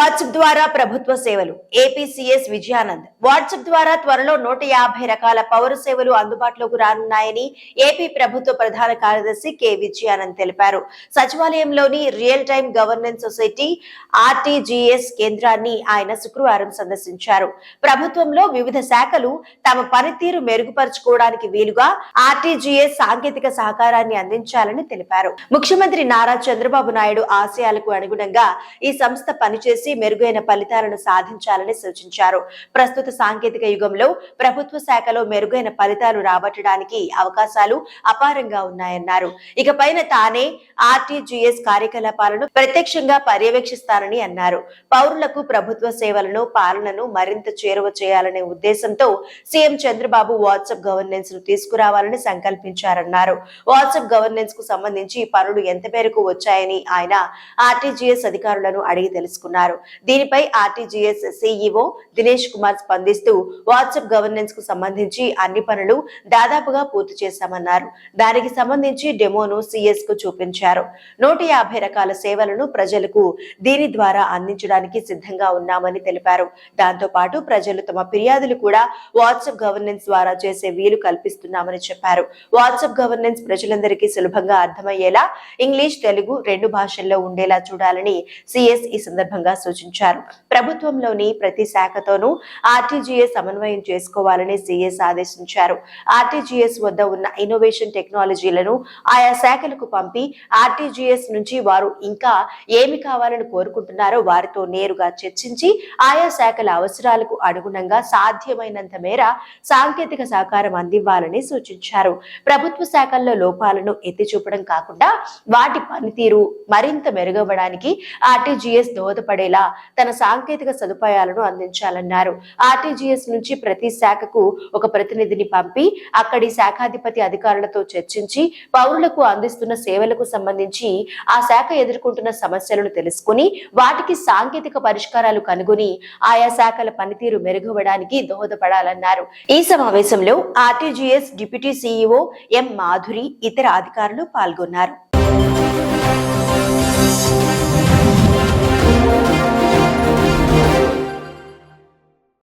WhatsApp ద్వారా ప్రభుత్వ సేవలు ఏపీసీఎస్ విజయానంద్ వాట్సాప్ ద్వారా త్వరలో 150 రకాల పౌర సేవలు అందుబాటులోకి రానున్నాయని ఏపీ ప్రభుత్వ ప్రధాన కార్యదర్శి కె విజయానంద్ తెలిపారు. సచివాలయంలోని real time governance society RTGS కేంద్రాన్ని ఆయన శుక్రవారం సందర్శించారు. ప్రభుత్వంలో వివిధ శాఖలు తమ పనితీరు మెరుగుపరుచుకోవడానికి వీలుగా ఆర్టీజీఎస్ సాంకేతిక సహకారాన్ని అందించాలని తెలిపారు. ముఖ్యమంత్రి నారా చంద్రబాబు నాయుడు ఆశయాలకు అనుగుణంగా ఈ సంస్థ పనిచేసి మెరుగైన ఫలితాలను సాధించాలని సూచించారు. ప్రస్తుత సాంకేతిక యుగంలో ప్రభుత్వ శాఖలో మెరుగైన ఫలితాలు రాబట్టడానికి అవకాశాలు అపారంగా ఉన్నాయన్నారు. ఇకపైన తానే ఆర్టీజీఎస్ కార్యకలాపాలను ప్రత్యక్షంగా పర్యవేక్షిస్తానని అన్నారు. పౌరులకు ప్రభుత్వ సేవలను పాలనను మరింత చేరువ చేయాలనే ఉద్దేశంతో సీఎం చంద్రబాబు వాట్సాప్ గవర్నెన్స్ ను తీసుకురావాలని సంకల్పించారన్నారు. వాట్సాప్ గవర్నెన్స్ కు సంబంధించి పనులు ఎంత మేరకు వచ్చాయని ఆయన ఆర్టీజీఎస్ అధికారులను అడిగి తెలుసుకున్నారు. దీనిపై ఆర్టీజీఎస్ సీఈఓ దినేష్ కుమార్ స్పందిస్తూ వాట్సాప్ గవర్నెన్స్ కు సంబంధించి అన్ని పనులు దాదాపుగా పూర్తి చేశామన్నారు. దానికి సంబంధించి డెమోను సీఎస్ కు చూపించారు. 150 రకాల సేవలను ప్రజలకు దీని ద్వారా అందించడానికి సిద్ధంగా ఉన్నామని తెలిపారు. దాంతో పాటు ప్రజలు తమ ఫిర్యాదులు కూడా వాట్సాప్ గవర్నెన్స్ ద్వారా చేసే వీలు కల్పిస్తున్నామని చెప్పారు. వాట్సాప్ గవర్నెన్స్ ప్రజలందరికీ సులభంగా అర్థమయ్యేలా ఇంగ్లీష్, తెలుగు 2 భాషల్లో ఉండేలా చూడాలని సీఎస్ ఈ సందర్భంగా సూచించారు. ప్రభుత్వంలోని ప్రతి శాఖతోనూ ఆర్టీజీఎస్ సమన్వయం చేసుకోవాలని సీఎస్ ఆదేశించారు. ఆర్టీజీఎస్ వద్ద ఉన్న ఇన్నోవేషన్ టెక్నాలజీలను ఆయా శాఖలకు పంపి ఆర్టీజీఎస్ నుంచి వారు ఇంకా ఏమి కావాలని కోరుకుంటున్నారో వారితో నేరుగా చర్చించి ఆయా శాఖల అవసరాలకు అనుగుణంగా సాధ్యమైనంత మేర సాంకేతిక సహకారం అందివ్వాలని సూచించారు. ప్రభుత్వ శాఖల్లో లోపాలను ఎత్తి చూపడం కాకుండా వాటి పనితీరు మరింత మెరుగవడానికి ఆర్టీజీఎస్ దోహదపడేలా తన సాంకేతిక సదుపాయాలను అందించాలన్నారు. ఆర్టీజీఎస్ నుంచి ప్రతి శాఖకు ఒక ప్రతినిధిని పంపి అక్కడి శాఖాధిపతి అధికారులతో చర్చించి పౌరులకు అందిస్తున్న సేవలకు సంబంధించి ఆ శాఖ ఎదుర్కొంటున్న సమస్యలను తెలుసుకుని వాటికి సాంకేతిక పరిష్కారాలు కనుగొని ఆయా శాఖల పనితీరు మెరుగవడానికి దోహదపడాలన్నారు. ఈ సమావేశంలో ఆర్టీజీఎస్ డిప్యూటీ సీఈఓ ఎం మాధురి, ఇతర అధికారులు పాల్గొన్నారు.